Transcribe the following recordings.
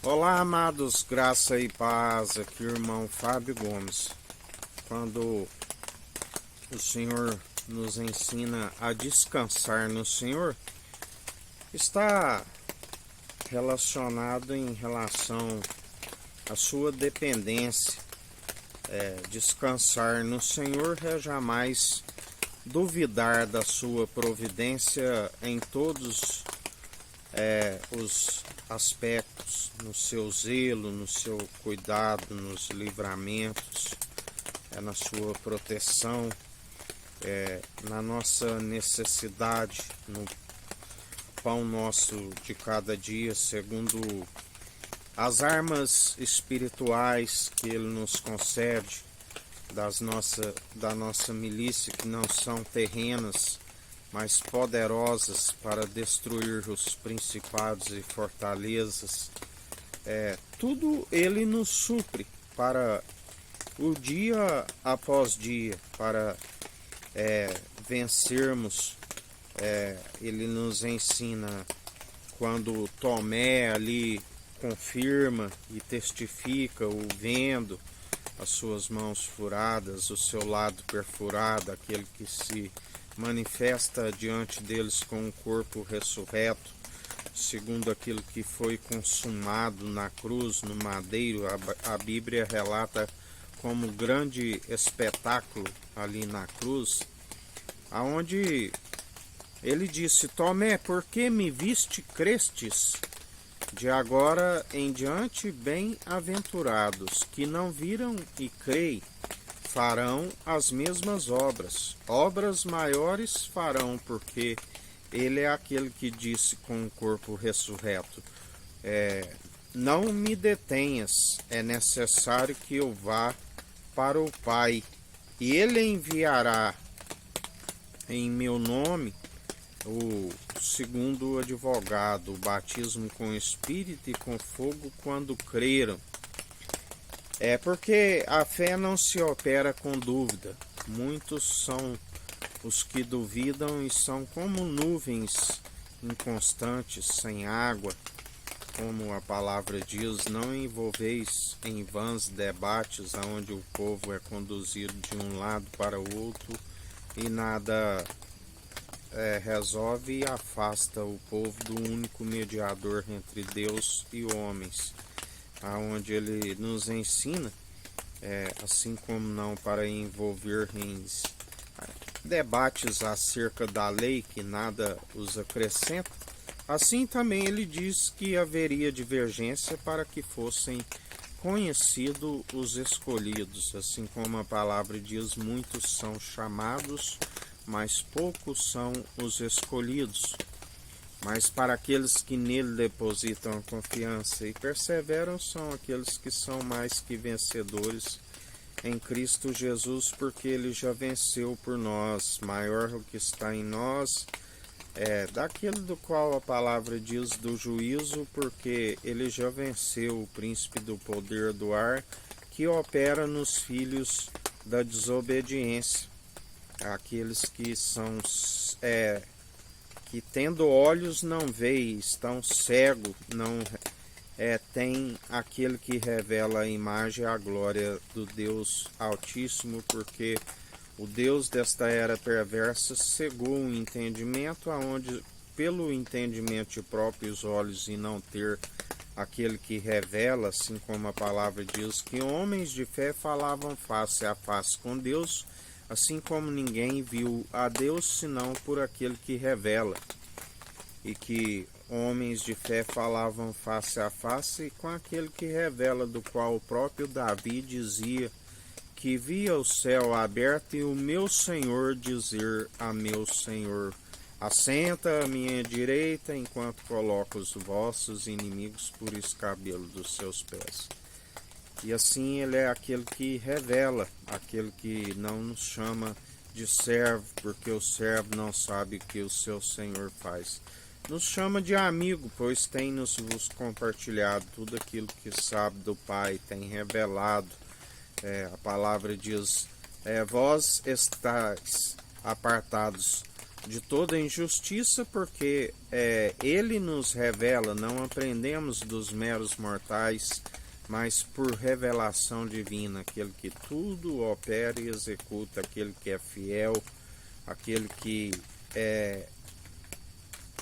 Olá, amados, graça e paz, aqui o irmão Fábio Gomes. Quando o Senhor nos ensina a descansar no Senhor, está relacionado em relação à sua dependência. Descansar no Senhor é jamais duvidar da sua providência em todos os aspectos, no seu zelo, no seu cuidado, nos livramentos, na sua proteção, na nossa necessidade, no pão nosso de cada dia, segundo as armas espirituais que Ele nos concede, da nossa milícia, que não são terrenas, mas poderosas para destruir os principados e fortalezas. Tudo Ele nos supre para o dia após dia, para vencermos. Ele nos ensina quando Tomé ali confirma e testifica o vendo, as suas mãos furadas, o seu lado perfurado, aquele que se manifesta diante deles com o corpo ressurreto, segundo aquilo que foi consumado na cruz, no madeiro. A Bíblia relata como grande espetáculo ali na cruz, aonde ele disse: Tomé, por que me viste, crestes? De agora em diante, bem-aventurados que não viram e creem, farão as mesmas obras. Obras maiores farão, porque ele é aquele que disse com o corpo ressurreto: não me detenhas, é necessário que eu vá para o Pai, e ele enviará em meu nome o segundo advogado, o batismo com Espírito e com fogo quando creram. Porque a fé não se opera com dúvida. Muitos são os que duvidam e são como nuvens inconstantes, sem água. Como a palavra diz, não envolveis em vãs debates, onde o povo é conduzido de um lado para o outro e nada resolve e afasta o povo do único mediador entre Deus e homens, aonde ele nos ensina, assim como não para envolver em debates acerca da lei que nada os acrescenta, assim também ele diz que haveria divergência para que fossem conhecidos os escolhidos, assim como a palavra diz, muitos são chamados, mas poucos são os escolhidos. Mas para aqueles que nele depositam a confiança e perseveram, são aqueles que são mais que vencedores em Cristo Jesus, porque ele já venceu por nós. Maior o que está em nós daquele do qual a palavra diz do juízo, porque ele já venceu o príncipe do poder do ar, que opera nos filhos da desobediência, aqueles que são que tendo olhos não veem, estão cegos, não tem aquele que revela a imagem e a glória do Deus Altíssimo, porque o Deus desta era perversa cegou o entendimento, aonde pelo entendimento de próprios olhos e não ter aquele que revela, assim como a palavra diz, que homens de fé falavam face a face com Deus, assim como ninguém viu a Deus senão por aquele que revela, e que homens de fé falavam face a face com aquele que revela, do qual o próprio Davi dizia que via o céu aberto e o meu Senhor dizer a meu Senhor: assenta à minha direita, enquanto coloco os vossos inimigos por escabelo dos seus pés. E assim ele é aquele que revela, aquele que não nos chama de servo, porque o servo não sabe o que o seu Senhor faz. Nos chama de amigo, pois tem nos vos compartilhado tudo aquilo que sabe do Pai, tem revelado. A palavra diz: vós estáis apartados de toda injustiça, porque ele nos revela, não aprendemos dos meros mortais, mas por revelação divina, aquele que tudo opera e executa, aquele que é fiel, aquele que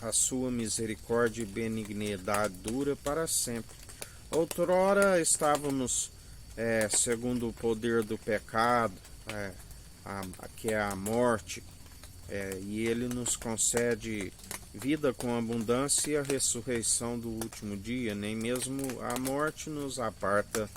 a sua misericórdia e benignidade dura para sempre. Outrora estávamos segundo o poder do pecado, que é a morte, e ele nos concede vida com abundância e a ressurreição do último dia. Nem mesmo a morte nos aparta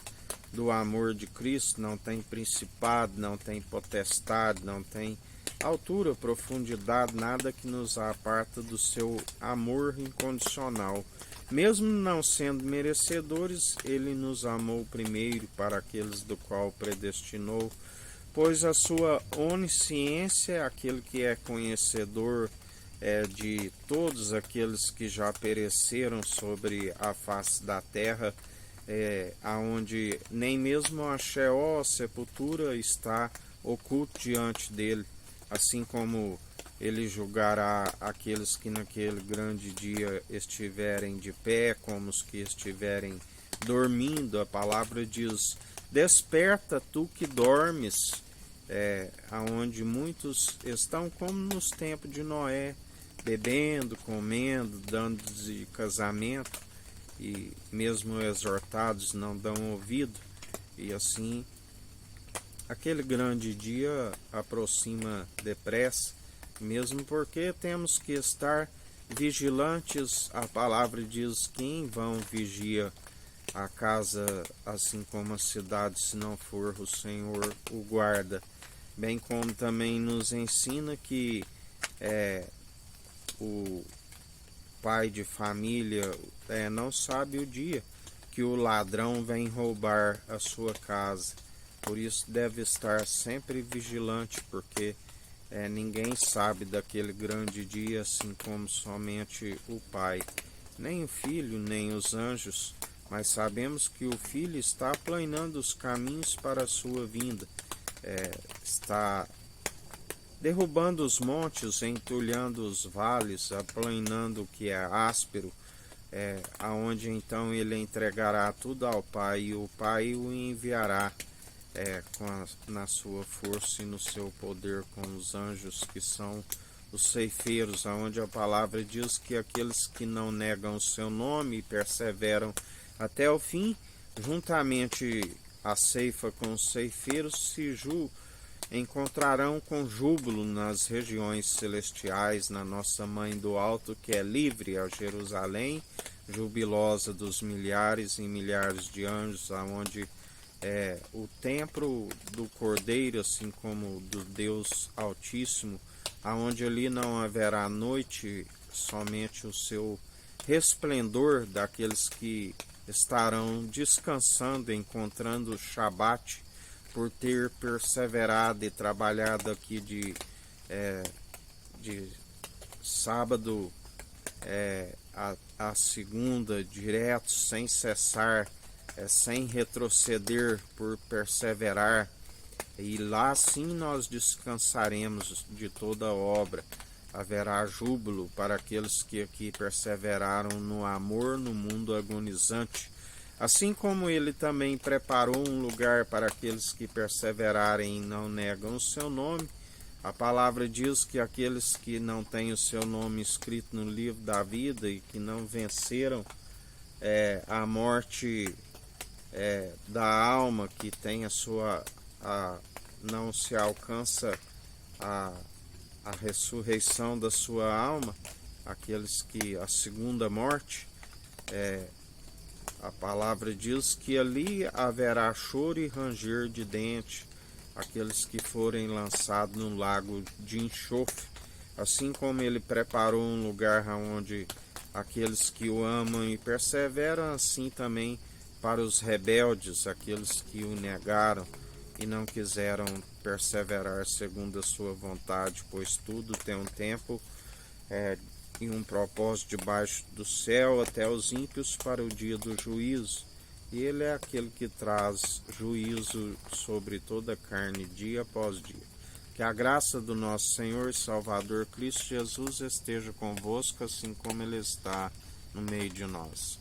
do amor de Cristo. Não tem principado, não tem potestade, não tem altura, profundidade, nada que nos aparta do seu amor incondicional. Mesmo não sendo merecedores, ele nos amou primeiro para aqueles do qual predestinou, pois a sua onisciência, aquele que é conhecedor de todos aqueles que já pereceram sobre a face da terra, aonde nem mesmo a Sheol, a sepultura, está oculto diante dele, assim como ele julgará aqueles que naquele grande dia estiverem de pé, como os que estiverem dormindo. A palavra diz: desperta, tu que dormes, aonde muitos estão como nos tempos de Noé, bebendo, comendo, dando de casamento, e mesmo exortados não dão ouvido, e assim aquele grande dia aproxima depressa, mesmo porque temos que estar vigilantes. A palavra diz que em vão vigia a casa, assim como a cidade, se não for o Senhor o guarda. Bem como também nos ensina que o pai de família não sabe o dia que o ladrão vem roubar a sua casa. Por isso deve estar sempre vigilante, porque ninguém sabe daquele grande dia, assim como somente o pai, nem o filho, nem os anjos, mas sabemos que o filho está aplanando os caminhos para a sua vinda, está derrubando os montes, entulhando os vales, aplanando o que é áspero, aonde então ele entregará tudo ao Pai, e o Pai o enviará na sua força e no seu poder com os anjos, que são os ceifeiros, aonde a palavra diz que aqueles que não negam o seu nome e perseveram até o fim, juntamente a ceifa com os ceifeiros, se encontrarão com júbilo nas regiões celestiais, na nossa Mãe do Alto, que é livre, a Jerusalém, jubilosa dos milhares e milhares de anjos, aonde o templo do Cordeiro, assim como do Deus Altíssimo, aonde ali não haverá noite, somente o seu resplendor daqueles que estarão descansando, encontrando o Shabat, por ter perseverado e trabalhado aqui de sábado a segunda, direto, sem cessar, sem retroceder, por perseverar. E lá sim nós descansaremos de toda a obra. Haverá júbilo para aqueles que aqui perseveraram no amor no mundo agonizante. Assim como ele também preparou um lugar para aqueles que perseverarem e não negam o seu nome. A palavra diz que aqueles que não têm o seu nome escrito no livro da vida e que não venceram a morte da alma, que tem não se alcança a ressurreição da sua alma, aqueles que a segunda morte, a palavra diz que ali haverá choro e ranger de dente, aqueles que forem lançados no lago de enxofre. Assim como ele preparou um lugar onde aqueles que o amam e perseveram, assim também para os rebeldes, aqueles que o negaram e não quiseram perseverar segundo a sua vontade, pois tudo tem um tempo e um propósito debaixo do céu, até os ímpios para o dia do juízo. E ele é aquele que traz juízo sobre toda a carne dia após dia. Que a graça do nosso Senhor e Salvador Cristo Jesus esteja convosco, assim como Ele está no meio de nós.